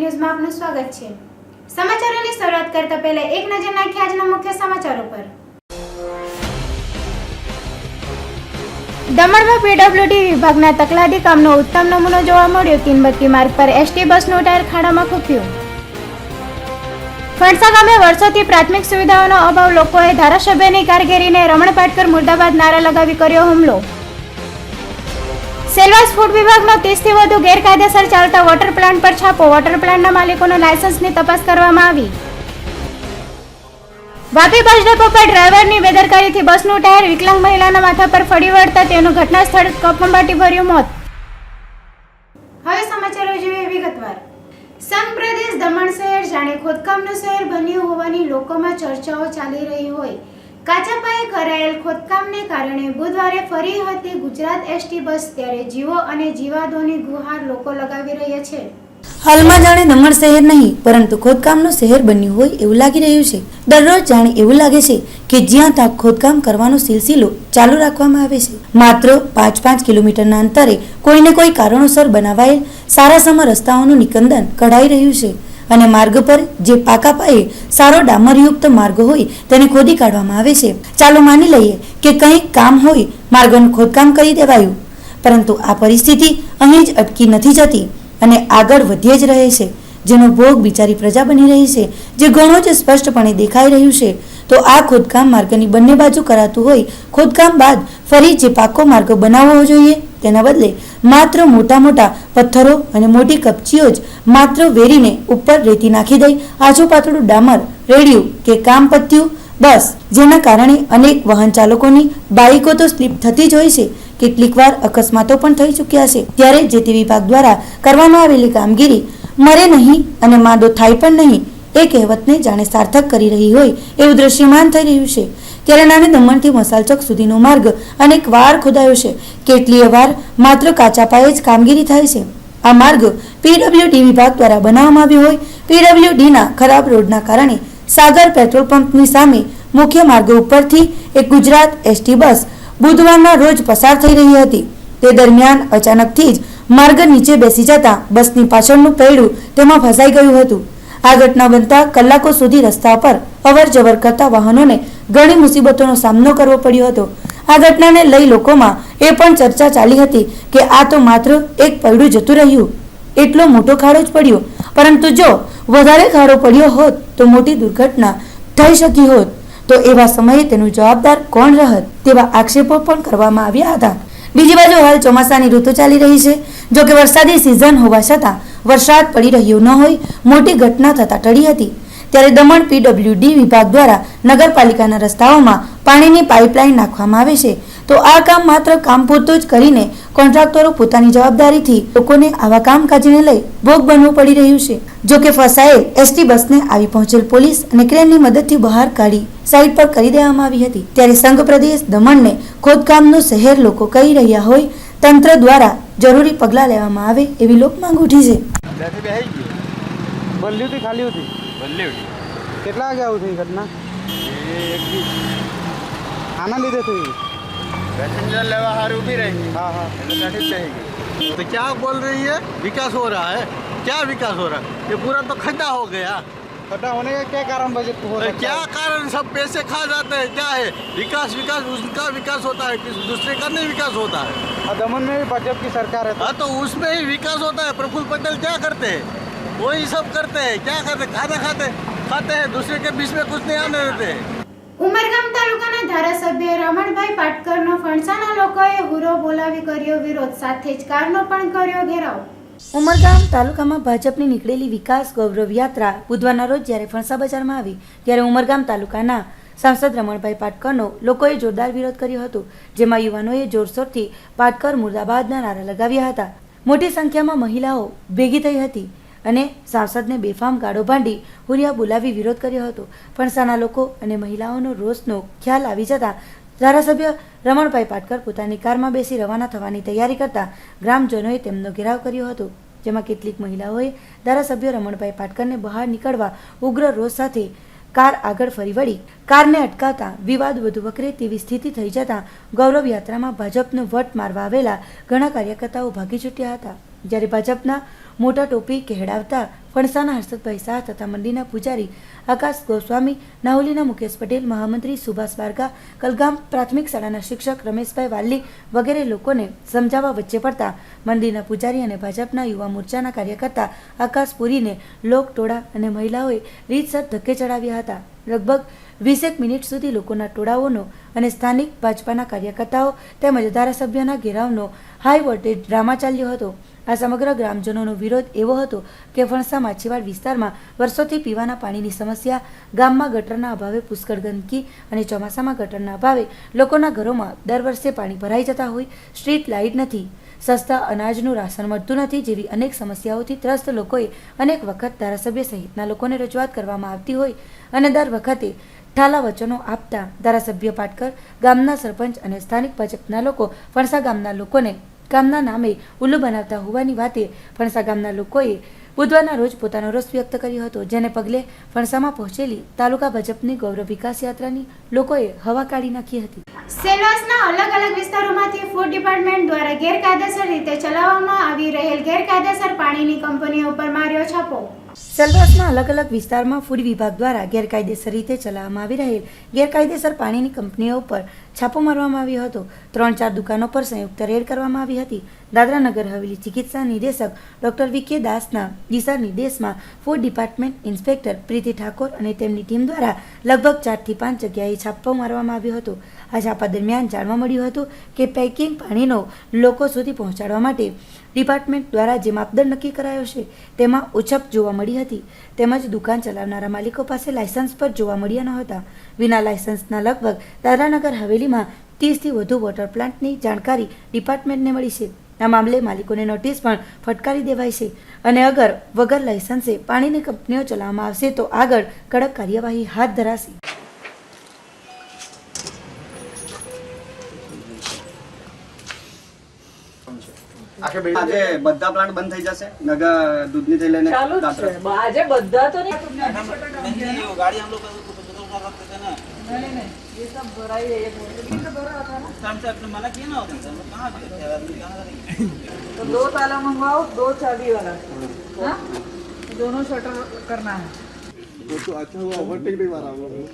ન્યૂઝમાં આપનું સ્વાગત છે। સમાચારોની શરૂઆત કરતા પહેલા એક નજર નાખીએ આજના મુખ્ય સમાચારો પર। દમણમાં પીડબ્લ્યુડી વિભાગના તકલાદી કામનો ઉત્તમ નમૂનો જોવા મળ્યો। તીનબત્તી માર્ગ પર એસટી બસનું ટાયર ખાડામાં ખૂંપ્યું। ફણસા ગામે વર્ષોથી પ્રાથમિક સુવિધાઓનો અભાવ, લોકોએ ધારાસભ્યની કામગીરીને રમણ પાટકર મુર્દાબાદ નારા લગાવી કર્યો હુમલો। સેલવાસ ફૂડ વિભાગનો 30 થી વધુ ગેરકાયદેસર ચાલતા વોટર પ્લાન્ટ પર છાપો। વોટર પ્લાન્ટના માલિકોના લાયસન્સની તપાસ કરવામાં આવી। વાપી બસ ડેપો પર ડ્રાઈવરની બેદરકારીથી બસનું ટાયર વિકલાંગ મહિલાના માથા પર ફરી વળતા તેનું ઘટના સ્થળે કફંબાટી ભર્યું મોત। હવે સમાચારો જોઈએ વિગતવાર। સંઘ પ્રદેશ દમણ શહેર જાણે ખોદકામનું શહેર બન્યું હોવાની લોકોમાં ચર્ચાઓ ચાલી રહી હોય। કાચા પાયે કરાયેલ ખોદકામને કારણે બુધવારે ફરી હતી ગુજરાત એસટી બસ, ત્યારે જીવો અને જીવાદોની ગુહાર લોકો લગાવી રહ્યા છે। હાલમાં જાણે દમણ શહેર નહીં પરંતુ ખોદકામનું શહેર બન્યું હોય એવું લાગી રહ્યું છે। દરરોજ જાણે એવું લાગે છે કે જ્યાં ત્યાં ખોદકામ કરવાનો સિલસિલો ચાલુ રાખવામાં આવે છે। માત્ર 5-5 કિલોમીટરના અંતરે કોઈને કોઈ કારણોસર બનાવાયેલ સારાસમા રસ્તાઓનું નિકંદન કઢાઈ રહ્યું છે અને માર્ગ પર જે પાકા પાયે સારો ડામરયુક્ત માર્ગ હોય તેને ખોદી કાઢવામાં આવે છે। ચાલો માની લઈએ કે કંઈક કામ હોય, માર્ગનું ખોદકામ કરી દેવાયું, પરંતુ આ પરિસ્થિતિ અહીં જ અટકી નથી જતી અને આગળ વધીએ જ રહે છે, જેનો ભોગ બિચારી પ્રજા બની રહી છે, જે ઘણો જ સ્પષ્ટપણે દેખાઈ રહ્યું છે। તો આ ખોદકામ માર્ગની બંને બાજુ કરાતું હોય, ખોદકામ બાદ ફરી જે પાકો માર્ગ બનાવવો જોઈએ તેના બદલે માત્ર મોટા મોટા પથ્થરો અને મોટી કપચીઓ જ માત્ર વેરીને ઉપર રેતી નાખી દઈ આછું પાતળું ડામર રેડ્યું કે કામ પત્યું બસ, જેના કારણે અનેક વાહન ચાલકોની બાઇકો તો સ્લીપ થતી જ હોય છે, કેટલીક વાર અકસ્માતો પણ થઈ ચૂક્યા છે। ત્યારે જે તે વિભાગ દ્વારા કરવામાં આવેલી કામગીરી મરે નહીં અને માદો થાય પણ નહીં એ કહેવતને જાણે સાર્થક કરી રહી હોય એવું દ્રશ્યમાન થઈ રહ્યું છે। ત્યારે નાની દમણથી મસાલચક સુધીનો માર્ગ અનેક વાર ખોદાયો છે, કેટલીય વાર માત્ર કાચા પાયે જ કામગીરી થાય છે। આ માર્ગ પીડબ્લ્યુડી વિભાગ દ્વારા બનાવવામાં આવ્યો હોય। પીડબ્લ્યુડીના ખરાબ રોડના કારણે સાગર પેટ્રોલ પંપની સામે મુખ્ય માર્ગ ઉપરથી એક ગુજરાત એસટી બસ બુધવારના રોજ પસાર થઈ રહી હતી। તે દરમિયાન અચાનકથી જ માર્ગ નીચે બેસી જતા બસની પાછળનું પૈડું તેમાં ફસાઈ ગયું હતું। આ ઘટના બનતા કલાકો સુધી રસ્તા પર અવર જવર કરતા વાહનોને ઘણી મુસીબતોનો સામનો કરવો પડ્યો હતો। આ ઘટનાને લઈ લોકોમાં એ પણ ચર્ચા ચાલી હતી કે આ તો માત્ર એક પૈડું જતું રહ્યું, એટલો મોટો ખાડો જ પડ્યો, પરંતુ જો વધારે ખાડો પડ્યો હોત તો મોટી દુર્ઘટના થઈ શકી હોત, તો એવા સમયે તેનું જવાબદાર કોણ રહત, તેવા આક્ષેપો પણ કરવામાં આવ્યા હતા। બીજી બાજુ હાલ ચોમાસાની ઋતુ ચાલી રહી છે, જો કે વરસાદી સિઝન હોવા છતાં વરસાદ પડી રહ્યો ન હોય મોટી ઘટના થતા ટળી હતી। ત્યારે દમણ પીડબ્લ્યુડી વિભાગ દ્વારા નગરપાલિકાના રસ્તાઓમાં પાણીની પાઇપલાઇન નાખવામાં આવે છે, તો આ કામ માત્ર કામ પૂરતું જ કરીને કોન્ટ્રાક્ટરો પોતાની જવાબદારીથી લોકોને આવા કામકાજને લઈ ભોગ બનવું પડી રહ્યું છે। જો કે ફસાયેલ એસટી બસને આવી પહોંચેલ પોલીસ અને ક્રેનની મદદથી બહાર કાઢી સાઈડ પર કરી દેવામાં આવી હતી। ત્યારે સંઘ પ્રદેશ દમણને ખોદકામનું શહેર લોકો કહી રહ્યા હોય, તંત્ર દ્વારા જરૂરી પગલાં લેવામાં આવે એવી લોક માંગ ઉઠી છે। ખાલી હતી કેટલા વાગે આવું થઈ ઘટના? આના લીધે થઈ पैसेंजर लेवा हार उभी रही। हाँ हाँ तो क्या बोल रही है विकास हो रहा है? क्या विकास हो रहा है? ये पूरा तो खड्डा हो गया। खड्डा होने का क्या कारण बजट हो सकता है? क्या कारण? सब पैसे खा जाते हैं। क्या है विकास? विकास उसका विकास होता है, किसी दूसरे का नहीं विकास होता है। और दमन में भी भाजपा की सरकार है हाँ, तो उसमें ही विकास होता है। प्रफुल्ल पटेल क्या करते हैं? वही सब करते हैं। क्या करते? खाना खाते हैं, दूसरे के बीच में कुछ नहीं आने देते। ઉમરગામ તાલુકાના ધારાસભ્ય રમણભાઈ પાટકરનો ફણસાના લોકોએ હુરો બોલાવી કર્યો વિરોધ, સાથે જ કારનો પણ કર્યો ઘેરાવ। ઉમરગામ તાલુકામાં ભાજપની નીકળેલી વિકાસ ગૌરવ યાત્રા બુધવારના રોજ જ્યારે ફણસા બજારમાં આવી, ત્યારે ઉમરગામ તાલુકાના સાંસદ રમણભાઈ પાટકરનો લોકોએ જોરદાર વિરોધ કર્યો હતો, જેમાં યુવાનોએ જોરશોરથી પાટકર મુર્દાબાદના નારા લગાવ્યા હતા। મોટી સંખ્યામાં મહિલાઓ ભેગી થઈ હતી અને સાંસદને બેફામ ગાળો ભાંડી હુરિયા બોલાવી વિરોધ કર્યો હતો। ફણસાના લોકો અને મહિલાઓનો રોષનો ખ્યાલ આવી જતા ધારાસભ્ય રમણભાઈ પાટકર પોતાની કારમાં બેસી રવાના થવાની તૈયારી કરતા ગ્રામજનોએ તેમનો ઘેરાવ કર્યો હતો, જેમાં કેટલીક મહિલાઓએ ધારાસભ્ય રમણભાઈ પાટકરને બહાર નીકળવા ઉગ્ર રોષ સાથે કાર આગળ ફરી વળી કારને અટકાવતા વિવાદ વધુ વકરે તેવી સ્થિતિ થઈ જતા ગૌરવ યાત્રામાં ભાજપનો વટ મારવા આવેલા ઘણા કાર્યકર્તાઓ ભાગી છૂટ્યા હતા। જ્યારે ભાજપના મોટા ટોપી કહેડાવતા ફણસાના હર્ષદભાઈ શાહ તથા મંદિરના પૂજારી આકાશ ગોસ્વામી, નાહોલીના મુકેશ પટેલ, મહામંત્રી સુભાષ બારકા, કલગામ પ્રાથમિક શાળાના શિક્ષક રમેશભાઈ વાલ્લી વગેરે લોકોને સમજાવવા વચ્ચે પડતા મંદિરના પૂજારી અને ભાજપના યુવા મોરચાના કાર્યકર્તા આકાશ પુરીને લોકટોળા અને મહિલાઓએ રીતસર ધક્કે ચડાવ્યા હતા. લગભગ 20 મિનિટ સુધી લોકોના ટોળાઓનો અને સ્થાનિક ભાજપાના કાર્યકર્તાઓ તેમજ ધારાસભ્યના ઘેરાવનો હાઈ વોલ્ટેજ ડ્રામા ચાલ્યો હતો. આ સમગ્ર ગ્રામજનોનો વિરોધ એવો હતો કે ફણસા માછીવાડ વિસ્તારમાં વર્ષોથી પીવાના પાણીની સમસ્યા, ગામમાં ગટરના અભાવે પુષ્કળ ગંદકી અને ચોમાસામાં ગટરના અભાવે લોકોના ઘરોમાં દર વર્ષે પાણી ભરાઈ જતા હોય, સ્ટ્રીટ લાઇટ નથી, સસ્તા અનાજનું રાશન મળતું નથી જેવી અનેક સમસ્યાઓથી ત્રસ્ત લોકોએ અનેક વખત ધારાસભ્ય સહિતના લોકોને રજૂઆત કરવામાં આવતી હોય અને દર વખતે ઠાલા વચનો આપતા ધારાસભ્ય પાટકર, ગામના સરપંચ અને સ્થાનિક ભાજપના લોકો ફણસા ગામના લોકોને ગામના નામે ઉલ્લુ બનાવતા હોવાની વાતે ફણસા ગામના લોકોએ બુધવારના રોજ પોતાનો રોષ વ્યક્ત કર્યો હતો, જેને પગલે ફણસામાં પહોંચેલી તાલુકા ભાજપની ગૌરવ વિકાસ યાત્રાની લોકોએ હવા કાઢી નાખી હતી. સેલવાસના અલગ અલગ વિસ્તારોમાંથી ફૂડ ડિપાર્ટમેન્ટ દ્વારા ગેરકાયદેસર રીતે ચલાવવામાં આવી રહેલ ગેરકાયદેસર પાણીની કંપનીઓ ઉપર માર્યો છાપો. સેલવાસના અલગ અલગ વિસ્તારમાં ફૂડ વિભાગ દ્વારા ગેરકાયદેસર રીતે ચલાવવામાં આવી રહેલ ગેરકાયદેસર પાણીની કંપનીઓ ઉપર છાપો મારવામાં આવ્યો હતો. 3-4 દુકાનો પર સંયુક્ત રેડ કરવામાં આવી હતી. દાદરા નગર હવેલી ચિકિત્સા નિદેશક ડોક્ટર વી.કે. દાસના દિશા નિર્દેશમાં ફૂડ ડિપાર્ટમેન્ટ ઇન્સ્પેક્ટર પ્રીતિ ઠાકોર અને તેમની ટીમ દ્વારા લગભગ 4 થી 5 જગ્યાએ છાપો મારવામાં આવ્યો હતો. આ છાપા દરમિયાન જાણવા મળ્યું હતું કે પેકિંગ પાણીનો લોકો સુધી પહોંચાડવા માટે ડિપાર્ટમેન્ટ દ્વારા જે માપદંડ નક્કી કરાયો છે તેમાં ઉછપ જોવા મળી હતી, તેમજ દુકાન ચલાવનારા માલિકો પાસે લાયસન્સ પર જોવા મળ્યા ન હતા. વિના લાયસન્સના લગભગ દાદરાનગર હવેલીમાં 30થી વધુ વોટર પ્લાન્ટની જાણકારી ડિપાર્ટમેન્ટને મળી છે. આ મામલે માલિકોને નોટિસ પણ ફટકારી દેવાઈ છે અને અગર વગર લાયસન્સે પાણીની કંપનીઓ ચલાવવામાં આવશે તો આગળ કડક કાર્યવાહી હાથ ધરાશે. આજે બધા પ્લાન્ટ બંધ થઈ જશે નગર દૂધની થઈ લઈને ચાલુ જ છે આજે બધા તો नहीं गाड़ी हम लोग रखते थे ना नहीं ये सब भराई है, ये तो भरा था ना, टाइम से आपने मना किया ना होता है कहाँ गए आदमी कहाँ गए तो 2 ताला मंगवाओ, 2 चाबी वाला, हाँ दोनों शटर करना है. तो अच्छा हुआ ओवरटेक नहीं मारा हम लोग.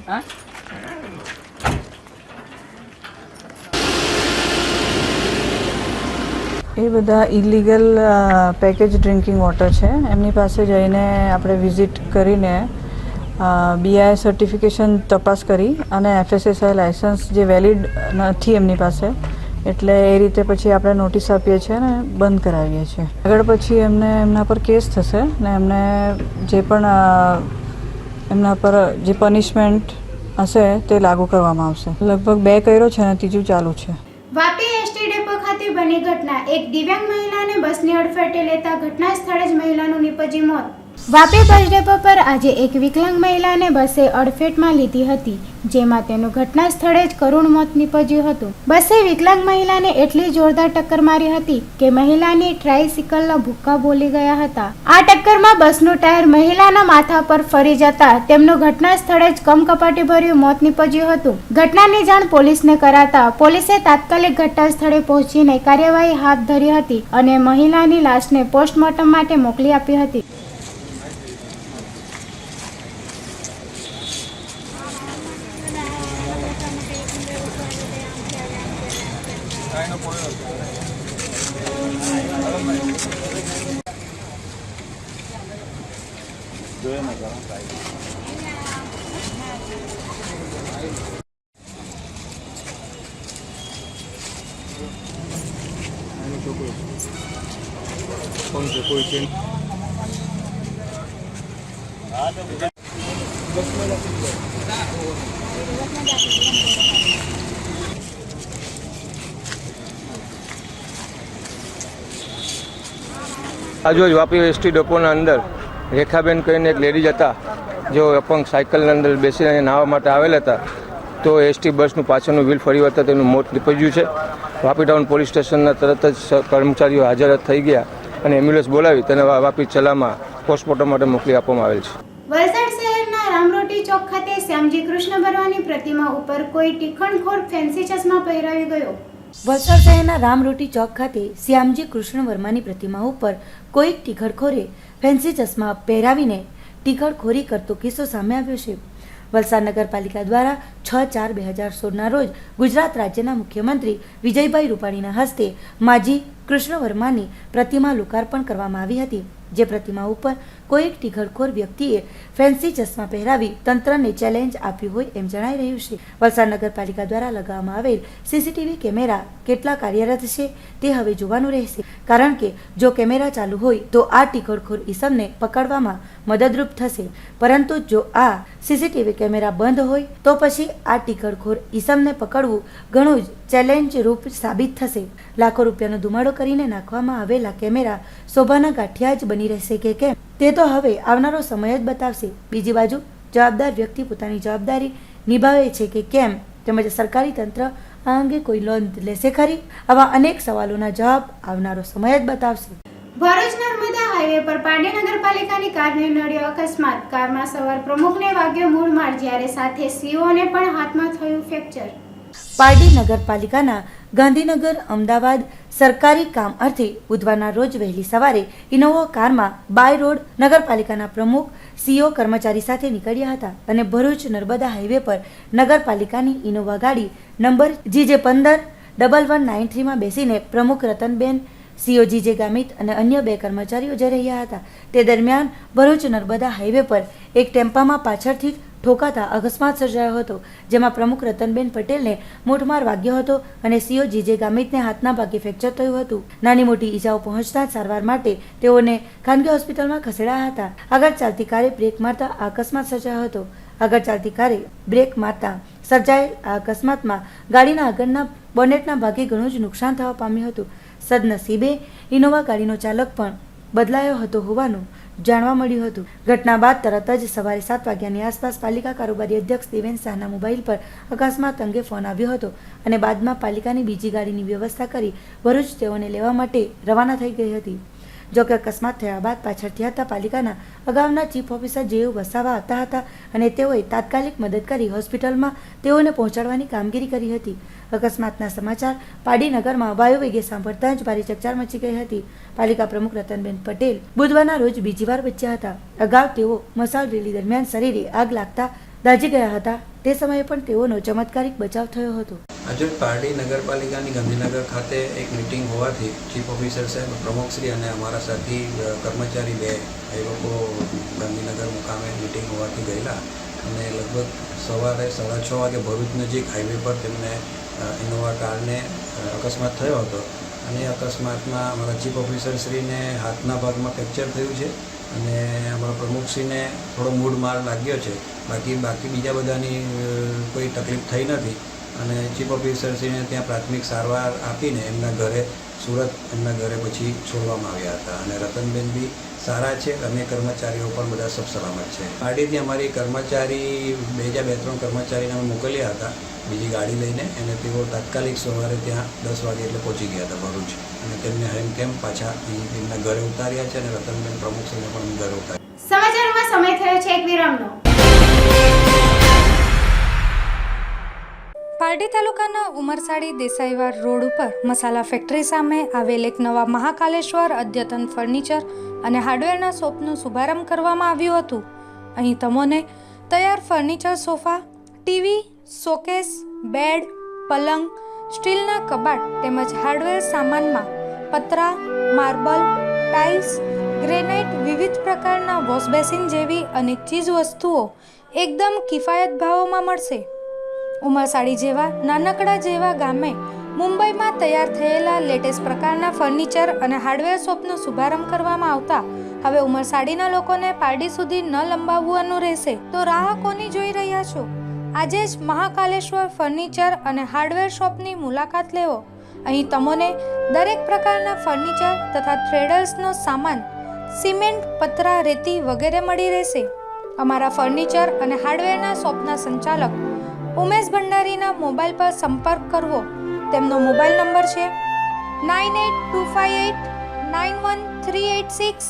हाँ એ બધા ઇલીગલ પેકેજ ડ્રિંકિંગ વોટર છે. એમની પાસે જઈને આપણે વિઝિટ કરીને BIS સર્ટિફિકેશન તપાસ કરી અને FSSAI લાયસન્સ જે વેલિડ નથી એમની પાસે, એટલે એ રીતે પછી આપણે નોટિસ આપીએ છીએ ને બંધ કરાવીએ છીએ. આગળ પછી એમના પર કેસ થશે ને એમને જે પણ એમના પર જે પનિશમેન્ટ હશે તે લાગુ કરવામાં આવશે. લગભગ 2 કર્યો છે અને 3જું ચાલુ છે. વાપી એસટી ડેપો ખાતે બની ઘટના. એક દિવ્યાંગ મહિલાને બસની અડફેટે લેતા ઘટના સ્થળે જ મહિલાનું નીપજ્યું મોત. વાપી બસ ડેપો પર આજે એક વિકલાંગ મહિલાને બસે અડફેટમાં લીધી હતી, જેમાં તેનું ઘટના સ્થળે જ કરુણ મોત નીપજ્યું હતું. બસે વિકલાંગ મહિલાને એટલી જોરદાર ટક્કર મારી હતી કે મહિલાની ટ્રાયસિકલના ભૂક્કા બોલી ગયા હતા. આ ટક્કરમાં બસનું ટાયર મહિલાના માથા પર ફરી જતા તેમનું ઘટના સ્થળે જ કમકપાટી ભર્યું મોત નીપજ્યું હતું. ઘટનાની જાણ પોલીસને કરાતા પોલીસે તાત્કાલિક ઘટના સ્થળે પહોંચીને કાર્યવાહી હાથ ધરી હતી અને મહિલાની લાશને પોસ્ટમોર્ટમ માટે મોકલી આપી હતી. આજરોજ વાપી એસટી ડેપોના અંદર રેખાબેન કહીને એક લેડીઝ હતા, જેઓ અપંગ સાયકલના અંદર બેસીને નાહવા માટે આવેલા હતા, તો એસટી બસનું પાછળનું વ્હીલ ફરી વળતા તેનું મોત નીપજ્યું છે. વાપી ટાઉન પોલીસ સ્ટેશનના તરત જ કર્મચારીઓ હાજર થઈ ગયા અને એમ્બ્યુલન્સ બોલાવી તેને વાપી ચલામાં પોસ્ટમોર્ટમ માટે મોકલી આપવામાં આવેલ છે. વલસાડ શહેરના રામરોટી ચોક ખાતે શ્યામજી કૃષ્ણ ભરવાની પ્રતિમા ઉપર કોઈ ટીખણખોર ફેન્સી ચશ્મા પહેરાવી ગયો. વલસાડ શહેરના રામરોટી ચોક ખાતે શ્યામજી કૃષ્ણ વર્માની પ્રતિમા ઉપર કોઈક ટીખળખોરે ફેન્સી ચશ્મા પહેરાવીને ટીખળખોરી કરતો કિસ્સો સામે આવ્યો છે. વલસાડ નગરપાલિકા દ્વારા 6/4/2016ના રોજ ગુજરાત રાજ્યના મુખ્યમંત્રી વિજયભાઈ રૂપાણીના હસ્તે માજી કૃષ્ણ વર્માની પ્રતિમા લોકાર્પણ કરવામાં આવી હતી. જે પ્રતિમા ઉપર કોઈક ટીખળખોર વ્યક્તિએ ફેન્સી ચશ્મા પહેરાવી તંત્રને ચેલેન્જ આપ્યું હોય એમ જણાઈ રહ્યું છે. વલસાડ નગરપાલિકા દ્વારા લગાવવામાં આવેલ સીસીટીવી કેમેરા કેટલા કાર્યરત છે તે હવે જોવાનું રહેશે, કારણ કે જો કેમેરા ચાલુ હોય તો આ ટીખળખોર ઈસમને પકડવામાં મદદરૂપ થશે, પરંતુ જો આ સીસીટીવી કેમેરા બંધ હોય તો પછી આ ટીખળખોર ઈસમને પકડવું ઘણું જ ચેલેન્જ રૂપ સાબિત થશે. લાખો રૂપિયાનો ધુમાડો કરીને નાખવામાં આવેલા કેમેરા શોભાના ગાંઠિયા જ બની રહેશે કે કેમ તે તો હવે આવનારો સમય જ બતાવશે. બીજી બાજુ જવાબદાર વ્યક્તિ પોતાની જવાબદારી નિભાવે છે કે કેમ, તેમજ સરકારી તંત્ર આ અંગે કોઈ નોંધ લેશે ખરી? આવા અનેક સવાલોના જવાબ આવનારો સમય જ બતાવશે. ભરૂચ નર્મદા હાઈવે પર પારડી નગરપાલિકાની કારને નડ્યો અકસ્માત. કારમાં સવાર પ્રમુખને વાગ્યો મૂળ માર, જ્યારે સાથે સીઓને પણ હાથમાં થયું ફ્રેક્ચર. પારડી નગરપાલિકાના ગાંધીનગર અમદાવાદ સરકારી કામ અર્થે બુધવારના રોજ વહેલી સવારે ઇનોવા કારમાં બાય રોડ નગરપાલિકાના પ્રમુખ સીઓ કર્મચારી સાથે નીકળ્યા હતા અને ભરૂચ નર્મદા હાઈવે પર નગરપાલિકાની ઇનોવા ગાડી નંબર GJ151193માં બેસીને પ્રમુખ રતનબેન, સીઓ જીજે ગામિત અને અન્ય 2 કર્મચારીઓ જઈ રહ્યા હતા. તે દરમિયાન ભરૂચ નર્મદા હાઈવે પર એક ટેમ્પામાં પાછળથી ઠોકાતા અકસ્માત સર્જાયો હતો, જેમાં પ્રમુખ રતનબેન પટેલને મોઢમાર વાગ્યો હતો અને સીઓ જીજે ગામિતને હાથના ભાગે ફ્રેક્ચર થયું હતું. નાની મોટી ઈજાઓ પહોંચતા સારવાર માટે તેઓને ખાનગી હોસ્પિટલમાં ખસેડાયા હતા. આગળ ચાલતી કારે બ્રેક મારતા આ અકસ્માત સર્જાયો હતો. આગળ ચાલતી કારે બ્રેક મારતા સર્જાયેલ આ અકસ્માતમાં ગાડીના આગળના બોનેટના ભાગે ઘણું જ નુકસાન થવા પામ્યું હતું. સદનસીબે ઇનોવા ગાડીનો ચાલક પણ બદલાયો હતો હોવાનું જાણવા મળ્યું હતું. ઘટના બાદ તરત જ સવારે 7 વાગ્યાની આસપાસ પાલિકા કારોબારી અધ્યક્ષ દેવેન શાહના મોબાઈલ પર અકસ્માત અંગે ફોન આવ્યો હતો અને બાદમાં પાલિકાની બીજી ગાડીની વ્યવસ્થા કરી ભરૂચ તેઓને લેવા માટે રવાના થઈ ગઈ હતી. જોકે અકસ્માત થયા બાદ પાછળથી હતા પાલિકાના અગાઉના ચીફ ઓફિસર જેઓ વસાવા આવતા હતા અને તેઓએ તાત્કાલિક મદદ કરી હોસ્પિટલમાં તેઓને પહોંચાડવાની કામગીરી કરી હતી. અકસ્માતના સમાચાર પારડી નગરમાં વાયુવેગે સાંભળતા જ ભારે ચકચાર મચી ગઈ હતી. પાલિકા પ્રમુખ રતનબેન પટેલ બુધવારના રોજ બીજી વાર બચ્યા હતા. અગાઉ તેઓ મસાલ રેલી દરમિયાન શરીરે આગ લાગતા દાઝી ગયા હતા. તે સમયે પણ તેઓનો ચમત્કારિક બચાવ થયો હતો. આજે પારડી નગરપાલિકાની ગાંધીનગર ખાતે એક મિટિંગ હોવાથી ચીફ ઓફિસર સાહેબ, પ્રમુખશ્રી અને અમારા સાથી કર્મચારી 2 એ લોકો ગાંધીનગર મુકામે મિટિંગ હોવાથી ગયેલા અને લગભગ સવારે 6:30 વાગે ભરૂચ નજીક હાઈવે પર તેમને ઇનોવા કારને અકસ્માત થયો હતો અને અકસ્માતમાં અમારા ચીફ ઓફિસરશ્રીને હાથના ભાગમાં ફ્રેક્ચર થયું છે અને અમારા પ્રમુખશ્રીને થોડો મૂળ માર લાગ્યો છે. બાકી બીજા બધાની કોઈ તકલીફ થઈ નથી અને ચીફ ઓફિસરશ્રીને ત્યાં પ્રાથમિક સારવાર આપીને એમના ઘરે સુરત એમના ઘરે પછી છોડવામાં આવ્યા હતા અને રતનબેન બી સારા છે અને કર્મચારીઓ પણ બધા સબ સલામત છે. પારડીથી અમારી કર્મચારી 2-3 કર્મચારીને અમે મોકલ્યા હતા બીજી ગાડી લઈને અને તેઓ તાત્કાલિક સવારે ત્યાં 10 વાગે એટલે પહોંચી ગયા હતા ભરૂચ અને તેમને હેમકેમ પાછા એમના ઘરે ઉતાર્યા છે અને રતનબેન પ્રમુખશ્રીને પણ ઘરે ઉતાર્યા. સમાચારોમાં સમય થયો છે એક વિરામનો. પારડી તાલુકાના ઉમરસાડી દેસાઈવાડ રોડ ઉપર મસાલા ફેક્ટરી સામે આવેલ એક નવા મહાકાલેશ્વર અદ્યતન ફર્નિચર અને હાર્ડવેરના શોપનો શુભારંભ કરવામાં આવ્યું હતું. અહીં તમને તૈયાર furniture, sofa, TV, showcase, bed, પલંગ, સ્ટીલના કબાટ તેમજ હાર્ડવેર સામાનમાં પતરા, માર્બલ, ટાઇલ્સ, ગ્રેનાઇટ, વિવિધ પ્રકારના વોશ બેસિન જેવી અનેક ચીજ વસ્તુઓ એકદમ કિફાયત ભાવોમાં મળશે. ઉમરસાડી જેવા નાનકડા જેવા ગામે મુંબઈમાં તૈયાર થયેલા લેટેસ્ટ પ્રકારના ફર્નિચર અને હાર્ડવેર શોપનો શુભારંભ કરવામાં આવતા હવે ઉમરસાડીના લોકોને પારડી સુધી ન લંબાવવાનું રહેશે. તો રાહ કોની જોઈ રહ્યા છો? આજે જ મહાકાલેશ્વર ફર્નિચર અને હાર્ડવેર શોપની મુલાકાત લેવો. અહીં તમને દરેક પ્રકારના ફર્નિચર તથા ટ્રેડર્સનો સામાન, સિમેન્ટ, પતરા, રેતી વગેરે મળી રહેશે. અમારા ફર્નિચર અને હાર્ડવેરના શોપના સંચાલક ઉમેશ ભંડારીના મોબાઈલ પર સંપર્ક કરવો. તેમનો મોબાઈલ નંબર છે 9825891386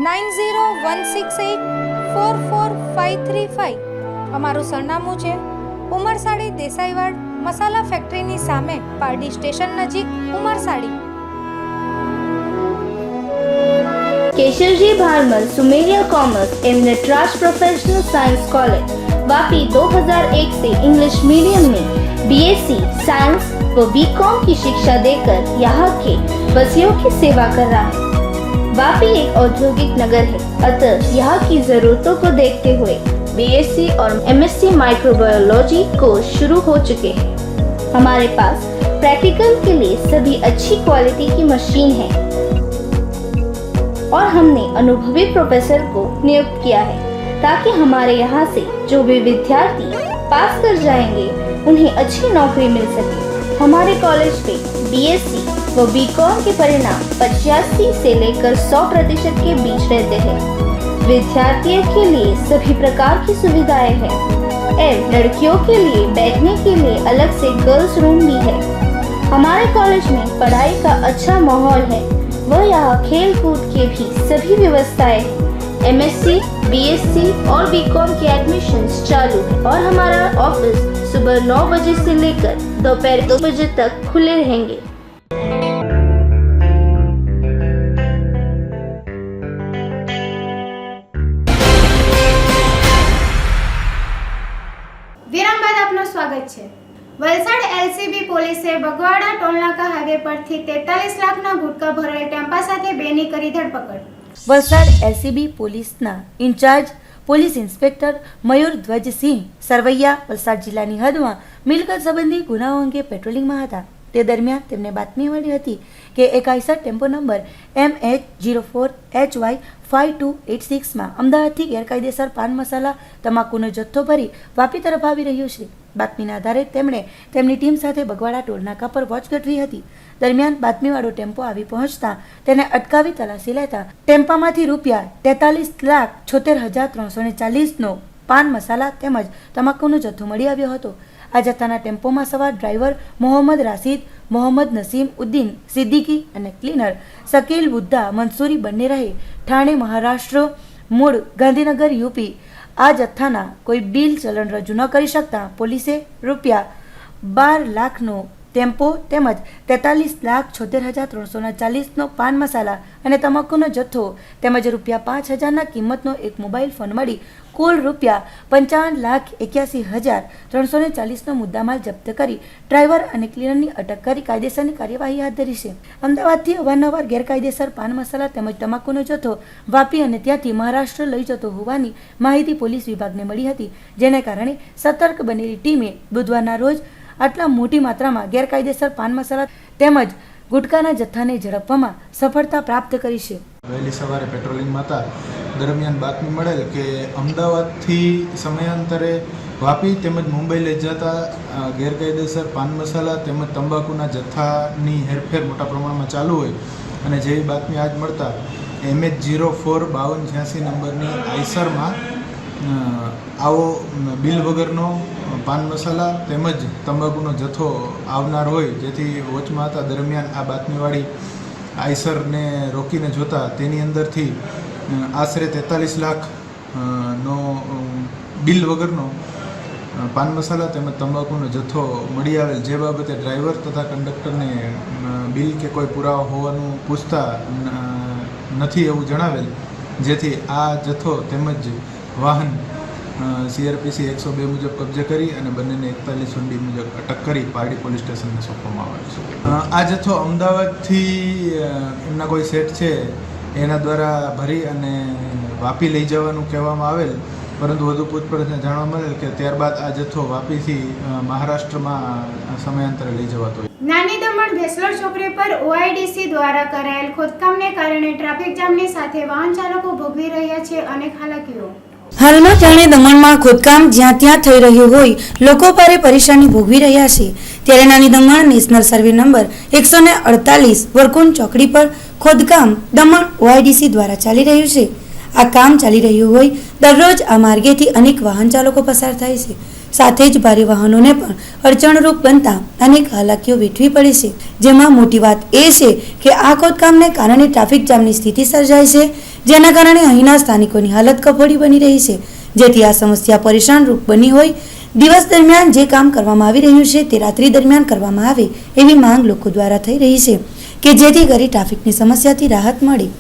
9016844535. અમારું સરનામું છે ઉમરસાડી દેસાઈવાડ, મસાલા ફેક્ટરીની સામે પારડી સ્ટેશન નજીક ઉમરસાડી. केशरजी भारमल सुमेरिया कॉमर्स एवं Natraj professional science college Vapi 2001 से इंग्लिश मीडियम में बीएससी साइंस व बीकॉम की शिक्षा देकर यहाँ के बसियों की सेवा कर रहा है. वापी एक औद्योगिक नगर है, अतः यहाँ की जरूरतों को देखते हुए बीएससी और एमएससी माइक्रोबायोलॉजी कोर्स शुरू हो चुके हैं. हमारे पास प्रैक्टिकल के लिए सभी अच्छी क्वालिटी की मशीन है और हमने अनुभवी प्रोफेसर को नियुक्त किया है ताकि हमारे यहाँ से जो भी विद्यार्थी पास कर जाएंगे उन्हें अच्छी नौकरी मिल सके. हमारे कॉलेज पे बीएससी व बीकॉम के परिणाम 85 से लेकर 100% के बीच रहते हैं. विद्यार्थियों के लिए सभी प्रकार की सुविधाएं हैं एवं लड़कियों के लिए बैठने के लिए अलग से गर्ल्स रूम भी है. हमारे कॉलेज में पढ़ाई का अच्छा माहौल है वह यहाँ खेल कूद के भी सभी व्यवस्थाएं हैं. एमएससी, बीएससी और बीकॉम के एडमिशन्स चालू है और हमारा ऑफिस सुबह 9 बजे से लेकर दोपहर 2 बजे तक खुले रहेंगे. વિરામ બાદ આપનું સ્વાગત છે. વલસાડ એલસીબી પોલીસે બગવાડા ટોલનાકા હાઈવે પરથી 43 લાખના ગુટકા ભરેલ ટેમ્પા સાથે બેની કરી ધરપકડ. વલસાડ એલસીબી પોલીસના ઇન્ચાર્જ પોલીસ ઇન્સ્પેક્ટર મયુર ધ્વજસિંહ સરવૈયા વલસાડ જિલ્લાની હદમાં મિલકત સંબંધી ગુનાઓ અંગે પેટ્રોલિંગમાં હતા. તે દરમિયાન તેમને બાતમી મળી હતી કે એક આઈસર ટેમ્પો નંબર MH04HY5286માં અમદાવાદથી ગેરકાયદેસર પાન મસાલા તમાકુનો જથ્થો ભરી વાપી તરફ આવી રહ્યો છે. બાતમીના આધારે તેમણે તેમની ટીમ સાથે બગવાડા ટોલનાકા પર વોચ ગોઠવી હતી. દરમિયાન બાતમીવાળો ટેમ્પો આવી પહોંચતા તેને અટકાવી તલાશી લેતા ટેમ્પામાંથી ₹43,76,340નો પાન મસાલા તેમજ તમાકુનો જથ્થો મળી આવ્યો હતો. આ જથ્થાના ટેમ્પોમાં સવાર ડ્રાઈવર મોહમ્મદ રાશિદ, મોહમ્મદ નસીમ ઉદ્દીન સિદ્દીકી અને ક્લીનર શકીલ બુદ્ધા મંસૂરી બંને રહે ઠાણે મહારાષ્ટ્ર, મૂળ ગાંધીનગર યુપી. આ જથ્થાના કોઈ બિલ ચલણ રજૂ ન કરી શકતા પોલીસે ₹12 લાખનો ટેમ્પો તેમજ 43,76,340નો પાન મસાલા અને તમાકુનો જથ્થો તેમજ ₹5,000ના કિંમતનો એક મોબાઈલ ફોન મળી કુલ ₹5,81,340નો મુદ્દામાલ જપ્ત કરી ડ્રાઈવર અને ક્લીનરની અટક કરી કાયદેસરની કાર્યવાહી હાથ ધરી છે. અમદાવાદથી અવારનવાર ગેરકાયદેસર પાન મસાલા તેમજ તમાકુનો જથ્થો વાપી અને ત્યાંથી મહારાષ્ટ્ર લઈ જતો હોવાની માહિતી પોલીસ વિભાગને મળી હતી, જેને કારણે સતર્ક બનેલી ટીમે બુધવારના રોજ આટલા મોટી માત્રામાં ગેરકાયદેસર પાન મસાલા તેમજ ગુટકાના જથ્થાને ઝડપવામાં સફળતા પ્રાપ્ત કરી છે. વહેલી સવારે પેટ્રોલિંગમાં હતા દરમિયાન બાતમી મળેલ કે અમદાવાદથી સમયાંતરે વાપી તેમજ મુંબઈ લઈ જતા ગેરકાયદેસર પાન મસાલા તેમજ તંબાકુના જથ્થાની હેરફેર મોટા પ્રમાણમાં ચાલુ હોય અને જેવી બાતમી આજ મળતા MH045286 નંબરની આઈસરમાં આવો બિલ વગરનો પાન મસાલા તેમજ તંબાકુનો જથ્થો આવનાર હોય જેથી વોચમાં હતા. દરમિયાન આ બાતમીવાળી આઈસરને રોકીને જોતા તેની અંદરથી આશરે 43 લાખનો બિલ વગરનો પાન મસાલા તેમજ તંબાકુનો જથ્થો મળી આવેલ, જે બાબતે ડ્રાઈવર તથા કંડક્ટરને બિલ કે કોઈ પુરાવા હોવાનું પૂછતા નથી એવું જણાવેલ, જેથી આ જથ્થો તેમજ વાહન CRPC 102 મુજબ કબજે કરી અને બંનેને 41 મુજબ અટક કરી પારડી પોલીસ સ્ટેશનને સોંપવામાં આવેલ છે. આ જથ્થો અમદાવાદથી એમના કોઈ સેટ છે એના દ્વારા ભરી અને વાપી લઈ જવાનું કહેવામાં આવેલ, પરંતુ વધુ પૂછપરછને જાણવા મળેલ કે ત્યારબાદ આ જથ્થો વાપીથી મહારાષ્ટ્રમાં સમયાંતરે લઈ જવાતો. નાની દમણ ભેસલોડ ચોકડી પર OIDC દ્વારા કરાયેલ ખોદકામને કારણે ટ્રાફિક જામની સાથે વાહન ચાલકો ભોગવી રહ્યા છે અનેક હાલાકીઓ. હાલમાં જાણે દમણમાં ખોદકામ જ્યાં ત્યાં થઈ રહ્યું હોય લોકો ભારે પરેશાની ભોગવી રહ્યા છે, ત્યારે નાની દમણ નેશનલ સર્વે નંબર 148 વરકુંડ ચોકડી પર ખોદકામ દમણ OIDC દ્વારા ચાલી રહ્યું છે. આ કામ ચાલી રહ્યું હોય દરરોજ આ માર્ગેથી અનેક વાહન ચાલકો પસાર થાય છે, સાથે જ ભારે વાહનોને પણ અડચણરૂપ બનતા અનેક હાલાકીઓ વેઠવી પડે છે. જેમાં મોટી વાત એ છે કે આ ખોદકામને કારણે ટ્રાફિક જામની સ્થિતિ સર્જાય છે, જેના કારણે અહીંના સ્થાનિકોની હાલત કફોડી બની રહી છે, જેથી આ સમસ્યા પરેશાનરૂપ બની હોય દિવસ દરમિયાન જે કામ કરવામાં આવી રહ્યું છે તે રાત્રિ દરમિયાન કરવામાં આવે એવી માંગ લોકો દ્વારા થઈ રહી છે કે જેથી કરી ટ્રાફિકની સમસ્યાથી રાહત મળે.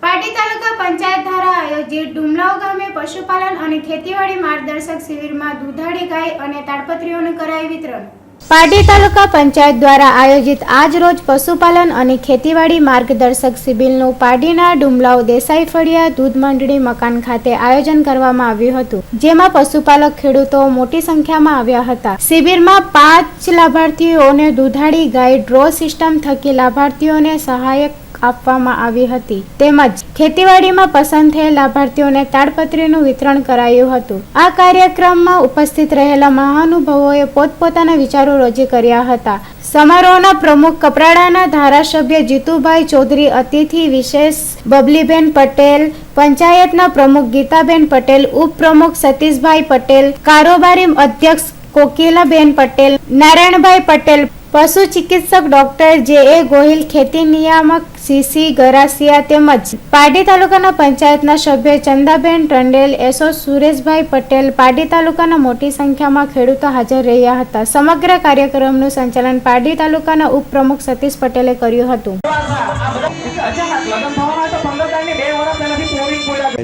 પાટી તાલુકા પંચાયત દ્વારા આયોજિત ડુમલાવ ગામે પશુપાલન અને ખેતીવાડી માર્ગદર્શક શિબિરમાં દૂધાળી ગાય અને તાડપત્રીઓનું કરાયું વિતરણ. પાટી તાલુકા પંચાયત દ્વારા આયોજિત આજ રોજ પશુપાલન અને ખેતીવાડી માર્ગદર્શક શિબિરનું પાડીના ડુમલાવ દેસાઈ ફળિયા દૂધ મંડળી મકાન ખાતે આયોજન કરવામાં આવ્યું હતું, જેમાં પશુપાલક ખેડૂતો મોટી સંખ્યામાં આવ્યા હતા. શિબિરમાં 5 લાભાર્થીઓને દૂધાળી ગાય ડ્રો સિસ્ટમ થકી લાભાર્થીઓને સહાયક આપવામાં આવી હતી, તેમજ ખેતીવાડીમાં પસંદ થયેલ લાભાર્થીઓને તાડપત્રીનું વિતરણ કરાયું હતું. આ કાર્યક્રમમાં ઉપસ્થિત રહેલા મહાનુભાવોએ પોતપોતાના વિચારો રજૂ કર્યા હતા. સમારોહના પ્રમુખ કપરાડાના ધારાસભ્ય જીતુભાઈ ચૌધરી, અતિથિ વિશેષ બબલીબેન પટેલ, પંચાયતના પ્રમુખ ગીતાબેન પટેલ, ઉપપ્રમુખ સતીશભાઈ પટેલ, કારોબારી અધ્યક્ષ કોકિલાબેન પટેલ, નારાયણભાઈ પટેલ, પશુ ચિકિત્સક ડોક્ટર જે.એ. ગોહિલ, ખેતી નિયામક સીસી ગરાસિયા તેમજ પાડી તાલુકાના પંચાયતના સભ્ય ચંદાબેન ટંડેલ, એસો સુરેશભાઈ પટેલ, પાડી તાલુકાના મોટી સંખ્યામાં ખેડૂતો હાજર રહ્યા હતા. સમગ્ર કાર્યક્રમનું સંચાલન પાડી તાલુકાના ઉપપ્રમુખ સતીશ પટેલે કર્યું હતું.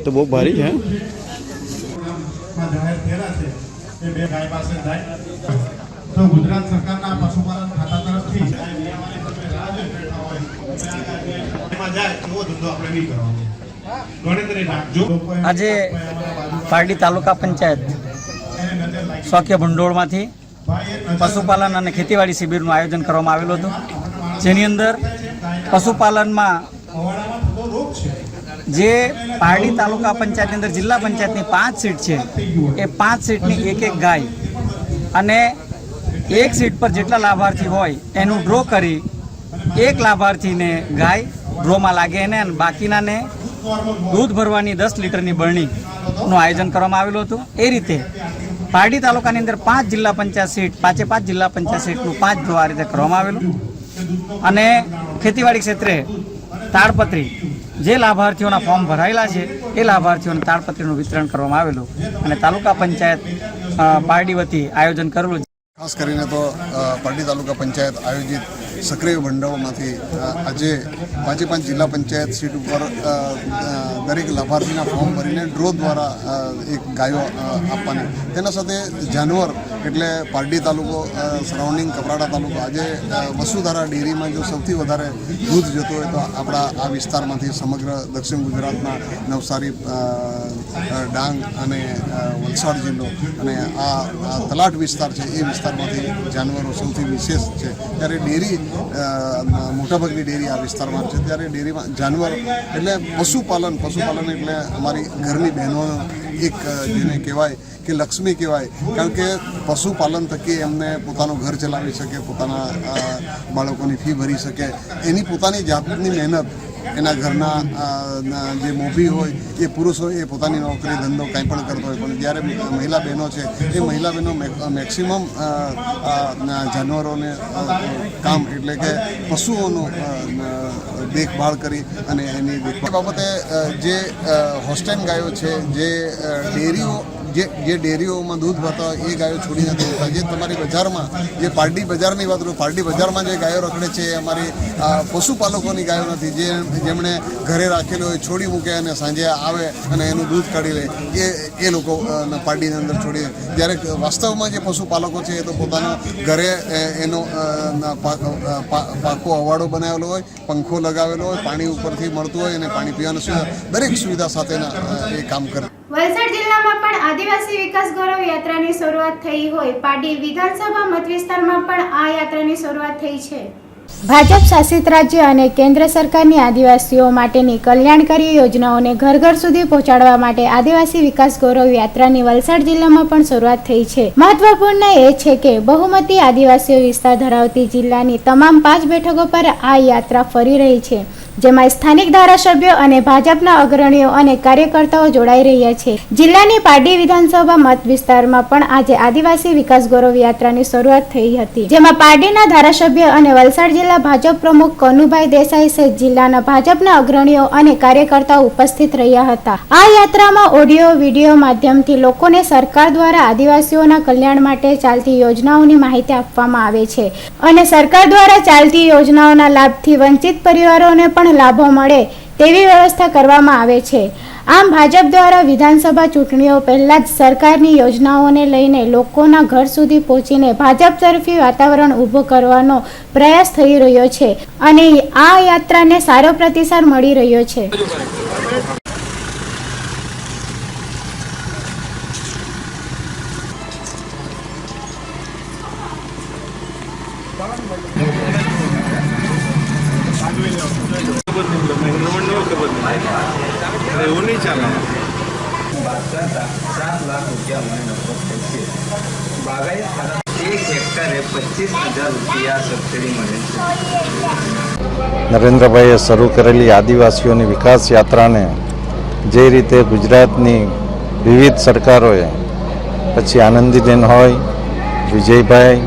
તો બહુ ભારી છે. તો ગુજરાત સરકારના પશુપાલન ખાતા તરફથી આજે પારડી તાલુકા પંચાયત સ્વાક્ય ભંડોળમાંથી પશુપાલન અને ખેતીવાડી શિબિરનું આયોજન કરવામાં આવેલું હતું, જેની અંદર પશુપાલનમાં જે પારડી તાલુકા પંચાયતની અંદર જિલ્લા પંચાયતની 5 સીટ છે, એ 5 સીટની એક ગાય અને એક સીટ પર જેટલા લાભાર્થી હોય એનું ડ્રો કરી એક લાભાર્થીને ગાય ડ્રોમાં લાગે એને અને બાકીનાને દૂધ ભરવાની 10 લીટરની બરણીનું આયોજન કરવામાં આવેલું હતું. એ રીતે પારડી તાલુકાની અંદર 5 જિલ્લા પંચાયત સીટ, 5 જિલ્લા પંચાયત સીટનું 5 ડ્રો આ રીતે કરવામાં આવેલું અને ખેતીવાડી ક્ષેત્રે તાડપત્રી જે લાભાર્થીઓના ફોર્મ ભરાયેલા છે એ લાભાર્થીઓને તાડપત્રીનું વિતરણ કરવામાં આવેલું અને તાલુકા પંચાયત પારડી વતી આયોજન કરેલું. ખાસ કરીને તો પારડી તાલુકા પંચાયત આયોજિત સક્રિય ભંડોળમાંથી આજે 5 જિલ્લા પંચાયત સીટ ઉપર દરેક લાભાર્થીના ફોર્મ ભરીને ડ્રો દ્વારા એક ગાયો આપવાની, તેના સાથે જાનવર એટલે પારડી તાલુકો, સરાઉન્ડિંગ કપરાડા તાલુકો, આજે વસુધારા ડેરીમાં જો સૌથી વધારે દૂધ જતું હોય તો આપણા આ વિસ્તારમાંથી સમગ્ર દક્ષિણ ગુજરાતના નવસારી, ડાંગ અને વલસાડ જિલ્લો અને આ તલાટ વિસ્તાર છે એ વિસ્તારમાંથી જાનવરો સૌથી વિશેષ છે. ત્યારે ડેરી મોટાભાગની ડેરી આ વિસ્તારમાં છે, ત્યારે ડેરીમાં જાનવર એટલે પશુપાલન એટલે અમારી ઘરની બહેનોનો એક જેને કહેવાય કે લક્ષ્મી કહેવાય, કારણ કે પશુપાલન થકી એમને પોતાનું ઘર ચલાવી શકે, પોતાના બાળકોની ફી ભરી શકે, એની પોતાની જાતની મહેનત એના ઘરના જે મોભી હોય એ પુરુષ હોય એ પોતાની નોકરી ધંધો કંઈ પણ કરતો હોય, પણ જ્યારે મહિલા બહેનો છે એ મહિલા બહેનો મેક્સિમમ જાનવરોને કામ એટલે કે પશુઓનું દેખભાળ કરી અને એની દેખભાળ બાબતે જે હોસ્ટેન ગાયો છે, જે ડેરીઓ જે ડેરીઓમાં દૂધ ભરતા હોય એ ગાયો છોડી નથી દેતા. જે તમારી બજારમાં જે પારડી બજારની વાત કરું, પારડી બજારમાં જે ગાયો રખડે છે એ અમારી પશુપાલકોની ગાયો નથી, જેમણે ઘરે રાખેલી હોય છોડી મૂકે અને સાંજે આવે અને એનું દૂધ કાઢી લે, એ લોકો પારડીની અંદર છોડી દે. જ્યારે વાસ્તવમાં જે પશુપાલકો છે એ તો પોતાના ઘરે એનો પાકો અવાડો બનાવેલો હોય, પંખો લગાવેલો હોય, પાણી ઉપરથી મળતું હોય અને પાણી પીવાની દરેક સુવિધા સાથેના એ કામ કરે. વલસાડ જિલ્લામાં પણ આદિવાસી વિકાસ ગૌરવ યાત્રાની શરૂઆત થઈ હોય, પાડી વિધાનસભા મત વિસ્તારમાં પણ આ યાત્રાની શરૂઆત થઈ છે. ભાજપ શાસિત રાજ્ય અને કેન્દ્ર સરકારની આદિવાસીઓ માટેની કલ્યાણકારી યોજનાઓને ઘર ઘર સુધી પહોંચાડવા માટે આદિવાસી વિકાસ ગૌરવ યાત્રાની વલસાડ જિલ્લામાં પણ શરૂઆત થઈ છે. મહત્વપૂર્ણ એ છે કે બહુમતી આદિવાસીઓ વિસ્તાર ધરાવતી જિલ્લાની તમામ 5 બેઠકો પર આ યાત્રા ફરી રહી છે, જેમાં સ્થાનિક ધારાસભ્યો અને ભાજપના અગ્રણીઓ અને કાર્યકર્તાઓ જોડાઈ રહ્યા છે. જિલ્લાની પારડી વિધાનસભા મત વિસ્તારમાં પણ આજે આદિવાસી વિકાસ ગૌરવ યાત્રાની શરૂઆત થઈ હતી, જેમાં પારડીના ધારાસભ્ય અને વલસાડ જિલ્લા ભાજપ પ્રમુખ કનુભાઈ દેસાઈ સહિત જિલ્લાના ભાજપના અગ્રણીઓ અને કાર્યકર્તાઓ ઉપસ્થિત રહ્યા હતા. આ યાત્રામાં ઓડિયો વિડીયો માધ્યમથી લોકોને સરકાર દ્વારા આદિવાસીઓના કલ્યાણ માટે ચાલતી યોજનાઓની માહિતી આપવામાં આવે છે અને સરકાર દ્વારા ચાલતી યોજનાઓના લાભથી વંચિત પરિવારોને પણ લાભો મળે તેવી વ્યવસ્થા કરવામાં આવે છે. આમ ભાજપ દ્વારા વિધાનસભા ચૂંટણીઓ પહેલા જ સરકારની યોજનાઓને લઈને લોકોના ઘર સુધી પહોંચીને ભાજપ તરફી વાતાવરણ ઊભું કરવાનો પ્રયાસ થઈ રહ્યો છે અને આ યાત્રાને સારો પ્રતિસાદ મળી રહ્યો છે. એવું નહીં ચાલે. 7 લાખ રૂપિયા મને નફો છે. બાગાયત ખાતા 1 હેક્ટરે 25,000 રૂપિયા સબસિડી મળે છે. નરેન્દ્રભાઈએ શરૂ કરેલી આદિવાસીઓની વિકાસ યાત્રાને જે રીતે ગુજરાતની વિવિધ સરકારોએ, પછી આનંદીબેન હોય, વિજયભાઈ,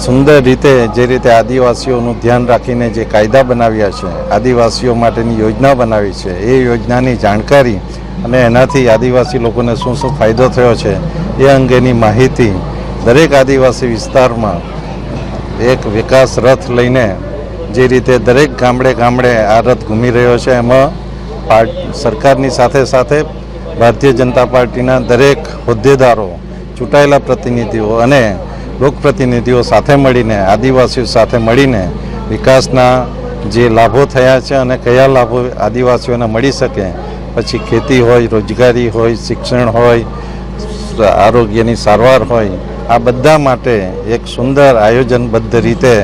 સુંદર રીતે જે રીતે આદિવાસીઓનું ધ્યાન રાખીને જે કાયદા બનાવ્યા છે, આદિવાસીઓ માટેની યોજના બનાવી છે, એ યોજનાની જાણકારી અને એનાથી આદિવાસી લોકોને શું શું ફાયદો થયો છે એ અંગેની માહિતી દરેક આદિવાસી વિસ્તારમાં એક વિકાસ રથ લઈને જે રીતે દરેક ગામડે ગામડે આ રથ ઘૂમી રહ્યો છે, એમાં સરકારની સાથે સાથે ભારતીય જનતા પાર્ટીના દરેક હોદ્દેદારો, ચૂંટાયેલા પ્રતિનિધિઓ અને લોકપ્રતિનિધિઓ સાથે મળીને, આદિવાસીઓ સાથે મળીને વિકાસના જે લાભો થયા છે અને કયા લાભો આદિવાસીઓને મળી શકે, પછી ખેતી હોય, રોજગારી હોય, શિક્ષણ હોય, આરોગ્યની સારવાર હોય, આ બધા માટે એક સુંદર આયોજનબદ્ધ રીતે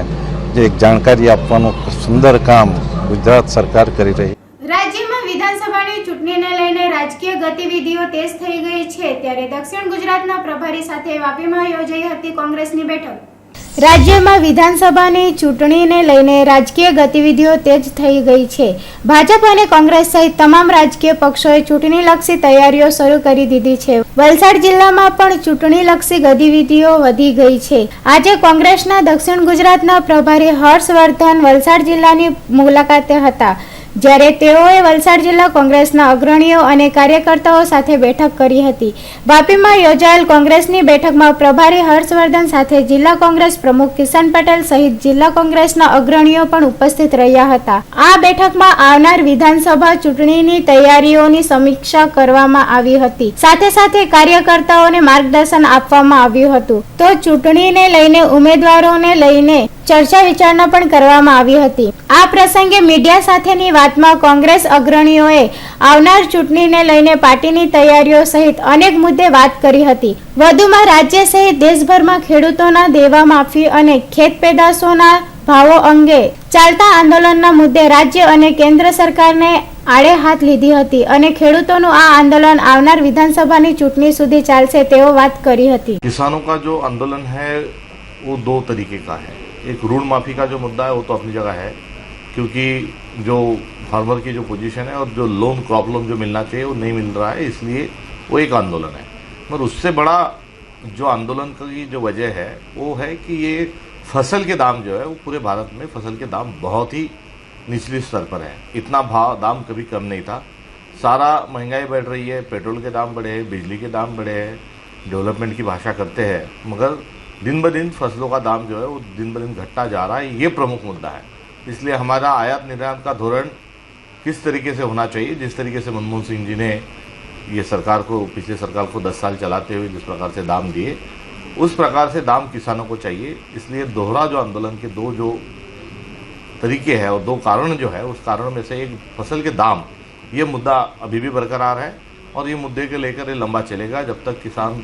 જે એક જાણકારી આપવાનું સુંદર કામ ગુજરાત સરકાર કરી રહી. રાજ્યમાં વિધાનસભાની ચૂંટણીને લઈને રાજકીય ગતિવિધિઓ તેજ થઈ ગઈ છે, ત્યારે દક્ષિણ ગુજરાતના પ્રભારી સાથે વાપીમાં યોજાઈ હતી કોંગ્રેસની બેઠક. રાજ્યમાં વિધાનસભાની ચૂંટણીને લઈને રાજકીય ગતિવિધિઓ તેજ થઈ ગઈ છે. ભાજપ અને કોંગ્રેસ સહિત તમામ રાજકીય પક્ષોએ ચૂંટણીલક્ષી તૈયારીઓ શરૂ કરી દીધી છે. વલસાડ જિલ્લામાં પણ ચૂંટણીલક્ષી ગતિવિધિઓ વધી ગઈ છે. આજે કોંગ્રેસના દક્ષિણ ગુજરાતના પ્રભારી હર્ષવર્ધન વલસાડ જિલ્લાની મુલાકાતે હતા, જ્યારે તેઓએ વલસાડ જિલ્લા કોંગ્રેસના અગ્રણીઓ અને કાર્યકર્તાઓ સાથે બેઠક કરી હતી. વાપીમાં યોજાયેલ કોંગ્રેસની બેઠકમાં પ્રભારી હર્ષવર્ધન સાથે જિલ્લા કોંગ્રેસ પ્રમુખ કિશન પટેલ સહિત જિલ્લા કોંગ્રેસના અગ્રણીઓ પણ ઉપસ્થિત રહ્યા હતા. આ બેઠકમાં આવનાર વિધાનસભા ચૂંટણીની તૈયારીઓની સમીક્ષા કરવામાં આવી હતી. સાથે સાથે કાર્યકર્તાઓને માર્ગદર્શન આપવામાં આવ્યું હતું. તો ચૂંટણીને લઈને ઉમેદવારોને લઈને ચર્ચા વિચારણા પણ કરવામાં આવી હતી. આ પ્રસંગે મીડિયા સાથેની વાતમાં કોંગ્રેસ અગ્રણીઓએ આવનાર ચૂંટણીને લઈને પાર્ટીની તૈયારીઓ સહિત અનેક મુદ્દે વાત કરી હતી. વધુમાં રાજ્ય સહિત દેશભરમાં ખેડૂતોના દેવા માફી અને ખેત પેદાશોના ભાવો અંગે ચાલતા આંદોલનના મુદ્દે રાજ્ય અને કેન્દ્ર સરકારને આડે હાથ લીધી હતી અને ખેડૂતોનું આ આંદોલન આવનાર વિધાનસભાની ચૂંટણી સુધી ચાલશે તેવો વાત કરી હતી. किसानों का जो आंदोलन है वो 2 तरीके का है. एक ऋण माफ़ी का जो मुद्दा है वो तो अपनी जगह है, क्योंकि जो फार्मर की जो पोजीशन है और जो लोन क्रॉप लोन जो मिलना चाहिए वो नहीं मिल रहा है, इसलिए वो एक आंदोलन है. मगर उससे बड़ा जो आंदोलन की जो वजह है वो है कि ये फसल के दाम जो है वो पूरे भारत में फसल के दाम बहुत ही निचले स्तर पर है. इतना दाम कभी कम नहीं था. सारा महंगाई बढ़ रही है, पेट्रोल के दाम बढ़े हैं, बिजली के दाम बढ़े हैं, डेवलपमेंट की भाषा करते हैं, मगर दिन ब दिन फसलों का दाम जो है वो दिन ब दिन घटता जा रहा है. ये प्रमुख मुद्दा है. इसलिए हमारा आयात निर्यात का धोरण किस तरीके से होना चाहिए, जिस तरीके से मनमोहन सिंह जी ने ये सरकार को, पिछले सरकार को 10 साल चलाते हुए जिस प्रकार से दाम दिए, उस प्रकार से दाम किसानों को चाहिए. इसलिए दोहरा जो आंदोलन के 2 जो तरीके हैं और 2 कारण जो है, उस कारण में से एक फसल के दाम, ये मुद्दा अभी भी बरकरार है और ये मुद्दे के लेकर ये लंबा चलेगा. जब तक किसान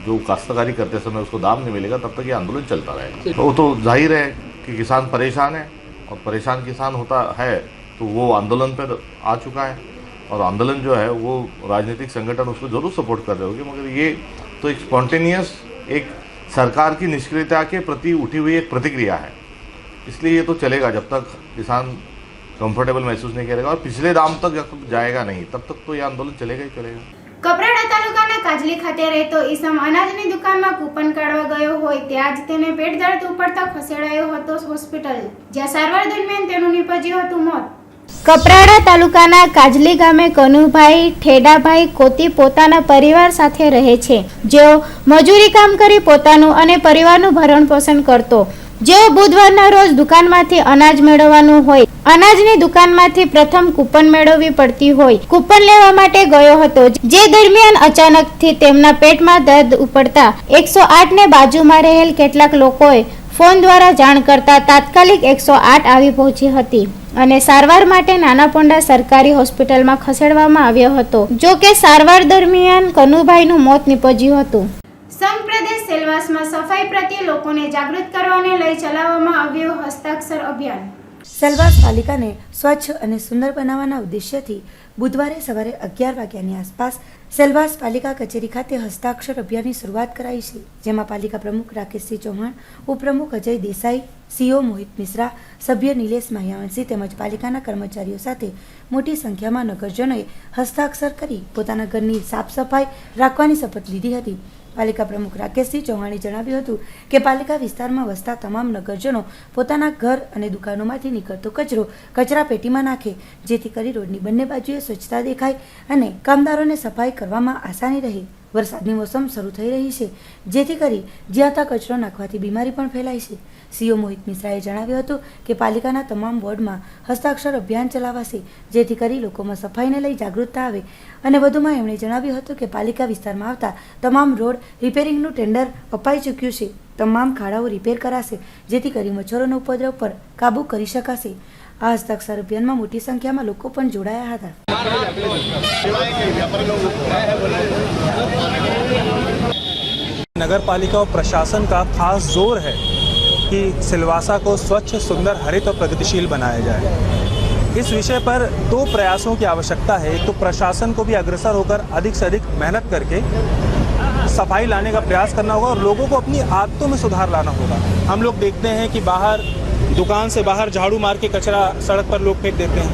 जो काश्तकारी करते समय उसको दाम नहीं मिलेगा तब तक ये आंदोलन चलता रहेगा. वो तो जाहिर है कि किसान परेशान है और परेशान किसान होता है तो वो आंदोलन पर आ चुका है और आंदोलन जो है वो राजनीतिक संगठन उसको जरूर सपोर्ट कर रहे होंगे, मगर ये तो एक स्पॉन्टेनियस एक सरकार की निष्क्रियता के प्रति उठी हुई एक प्रतिक्रिया है, इसलिए ये तो चलेगा जब तक किसान कंफर्टेबल महसूस नहीं करेगा और पिछले दाम तक जब तक जाएगा नहीं तब तक तो ये आंदोलन चलेगा ही चलेगा। કપરાડા તાલુકાના કાજલી ખાતે રહેતો ઈસમ અનાજની દુકાનમાં કૂપન કાઢવા ગયો હોય ત્યાં જ તેને પેટ દર્દ ઉપડતા ખસેડાયો હતો હોસ્પિટલ, જ્યાં સારવાર દરમિયાન તેનું નીપજ્યું હતું મોત. કપરાડા તાલુકાના કાજલી ગામે કનુભાઈ ઠેડાભાઈ કોતી પોતાના પરિવાર સાથે રહે છે, જેઓ મજૂરી કામ કરી પોતાનું અને પરિવારનું ભરણ પોષણ કરતો. જેઓ બુધવારના રોજ દુકાનમાંથી અનાજ મેળવવાનું હોય, અનાજની દુકાનમાંથી પ્રથમ કૂપન મેળવવી પડતી હોય, કૂપન લેવા માટે ગયો હતો, જે દરમિયાન અચાનકથી તેમના પેટમાં દર્દ ઉપડતા 108 ને બાજુમાં રહેલ કેટલાક લોકોએ ફોન દ્વારા જાણ કરતા તાત્કાલિક 108 આવી પહોંચી હતી અને સારવાર માટે નાનાપોંડા સરકારી હોસ્પિટલમાં ખસેડવામાં આવ્યો હતો. જો કે સારવાર દરમિયાન કનુભાઈનું મોત નીપજ્યું હતું. સંઘ પ્રદેશ સેલવાસમાં સફાઈ પ્રત્યે લોકોને જાગૃત કરવાને લઈ ચલાવવામાં આવ્યું હસ્તાક્ષર અભિયાન. સેલવાસ પાલિકાને સ્વચ્છ અને સુંદર બનાવવાના ઉદ્દેશ્યથી બુધવારે સવારે 11 વાગ્યાની આસપાસ સેલવાસ પાલિકા કચેરી ખાતે હસ્તાક્ષર અભિયાનની શરૂઆત કરાઈ છે, જેમાં પાલિકા પ્રમુખ રાકેશસિંહ ચૌહાણ, ઉપપ્રમુખ અજય દેસાઈ, સીઓ મોહિત મિશ્રા, સભ્ય નિલેશ માહ્યાવંશી તેમજ પાલિકાના કર્મચારીઓ સાથે મોટી સંખ્યામાં નગરજનોએ હસ્તાક્ષર કરી પોતાના ઘરની સાફ સફાઈ રાખવાની શપથ લીધી હતી. પાલિકા પ્રમુખ રાકેશસિંહ ચૌહાણે જણાવ્યું હતું કે પાલિકા વિસ્તારમાં વસતા તમામ નગરજનો પોતાના ઘર અને દુકાનોમાંથી નીકળતો કચરો કચરા પેટીમાં નાખે, જેથી કરી રોડની બંને બાજુએ સ્વચ્છતા દેખાય અને કામદારોને સફાઈ કરવામાં આસાની રહે. વરસાદની મોસમ શરૂ થઈ રહી છે, જેથી કરી જ્યાં ત્યાં કચરો નાખવાથી બીમારી પણ ફેલાય છે. સીઓ મોહિત મિશ્રાએ જણાવ્યું હતું કે પાલિકાના તમામ વોર્ડમાં હસ્તાક્ષર અભિયાન ચલાવાશે, જેથી કરી લોકોમાં સફાઈને લઈ જાગૃતતા આવે. અને વધુમાં એમણે જણાવ્યું હતું કે પાલિકા વિસ્તારમાં આવતા તમામ રોડ રિપેરિંગનું ટેન્ડર અપાઈ ચૂક્યું છે. તમામ ખાડાઓ રિપેર કરાશે, જેથી કરી મચ્છરોનો ઉપદ્રવ પર કાબૂ કરી શકાશે. આ હસ્તાક્ષર અભિયાનમાં મોટી સંખ્યામાં લોકો પણ જોડાયા હતા. नगर पालिका और प्रशासन का खास जोर है कि सिलवासा को स्वच्छ, सुंदर, हरित और प्रगतिशील बनाया जाए. इस विषय पर 2 प्रयासों की आवश्यकता है. एक तो प्रशासन को भी अग्रसर होकर अधिक से अधिक मेहनत करके सफाई लाने का प्रयास करना होगा और लोगों को अपनी आदतों में सुधार लाना होगा. हम लोग देखते हैं कि बाहर दुकान से बाहर झाड़ू मार के कचरा सड़क पर लोग फेंक देते हैं,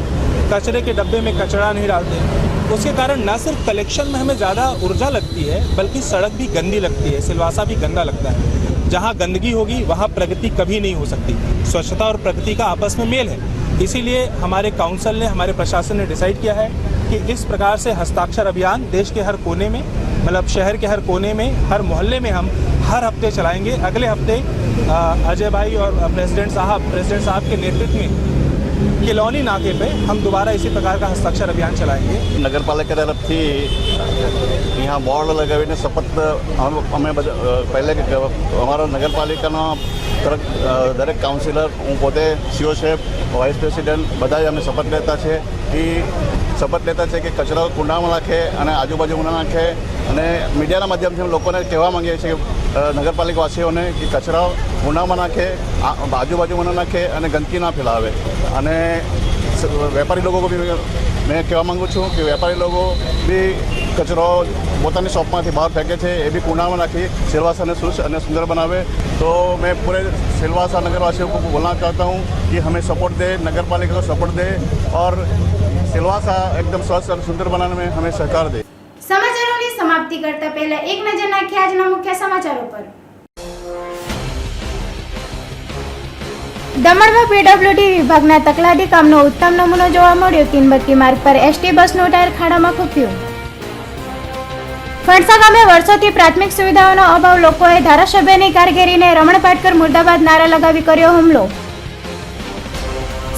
कचरे के डब्बे में कचरा नहीं डालते हैं. उसके कारण न सिर्फ कलेक्शन में हमें ज़्यादा ऊर्जा लगती है, बल्कि सड़क भी गंदी लगती है, सिलवासा भी गंदा लगता है. जहाँ गंदगी होगी वहाँ प्रगति कभी नहीं हो सकती. स्वच्छता और प्रगति का आपस में मेल है. इसीलिए हमारे काउंसिल ने, हमारे प्रशासन ने डिसाइड किया है कि इस प्रकार से हस्ताक्षर अभियान देश के हर कोने में, मतलब शहर के हर कोने में, हर मोहल्ले में हम हर हफ्ते चलाएंगे. अगले हफ्ते अजय भाई और प्रेसिडेंट साहब के नेतृत्व में किलौनी नाके पे हम दोबारा इसी प्रकार का हस्ताक्षर अभियान चलाएंगे. नगर पालिका तरफથી यहाँ બોર્ડ લગાવીને શપથ અમે પહેલે અમારા નગરપાલિકાના દરેક કાઉન્સિલર, હું પોતે સીઓ સાહેબ, વાઇસ પ્રેસિડેન્ટ બધા જ અમે શપથ લેતા છે કે કચરો કુંડામાં નાખે અને આજુબાજુમાં ના નાખે. અને મીડિયાના માધ્યમથી અમે લોકોને કહેવા માંગીએ છીએ કે નગરપાલિકાવાસીઓને કે કચરો કુંડામાં નાખે, આજુબાજુમાં ના નાખે અને ગંદકી ના ફેલાવે. અને વેપારી લોકો को भी मैं કહેવા માંગુ છું કે વેપારી લોકો भी કચરો પોતાની શોપમાંથી બહાર ફેંકે છે, એ भी કુંડામાં નાખી सिलवासा ने स्वच्छ और सुंदर बनावे. तो मैं पूरे सिलवासा नगरवासियों को बोलना चाहता हूँ कि हमें सपोर्ट दे, नगर पालिका को सपोर्ट दे और सिलवासा एकदम स्वच्छ और सुंदर बनाने में हमें सहकार दे. સમાચારોની સમાપ્તિ કરતા પહેલા એક નજર નાખીએ આજના મુખ્ય સમાચારો પર. દમણમાં પીડબ્લ્યુડી વિભાગના તકલાદી કામનો ઉત્તમ નમૂનો જોવા મળ્યો. તીનબત્તી માર્ગ પર એસટી બસનું ટાયર ખાડામાં ખૂંપ્યું. ફણસા ગામે વર્ષોથી પ્રાથમિક સુવિધાઓનો અભાવ, લોકોએ ધારાસભ્યની કારગિરીને રમણ પાટકર મુર્દાબાદ નારા લગાવી કર્યો હુમલો.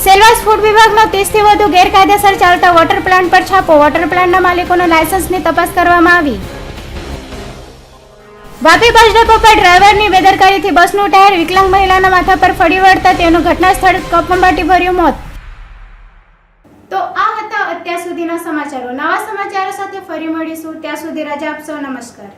સેલવાસ ફૂડ વિભાગનો 30 થી વધુ ગેરકાયદેસર ચાલતા વોટર પ્લાન્ટ પર છાપો. વોટર પ્લાન્ટના માલિકોના લાયસન્સની તપાસ કરવામાં આવી. વાપી બસ ડેપો પર ડ્રાઈવરની બેદરકારીથી બસનું ટાયર વિકલાંગ મહિલાના માથા પર ફરી વળતા તેનું ઘટના સ્થળે કપંબાટી ભર્યું મોત. તો આ હતા અત્યાર સુધીના સમાચારો. નવા સમાચારો સાથે ફરી મળીશું. ત્યાં સુધી રજા આપશો. નમસ્કાર.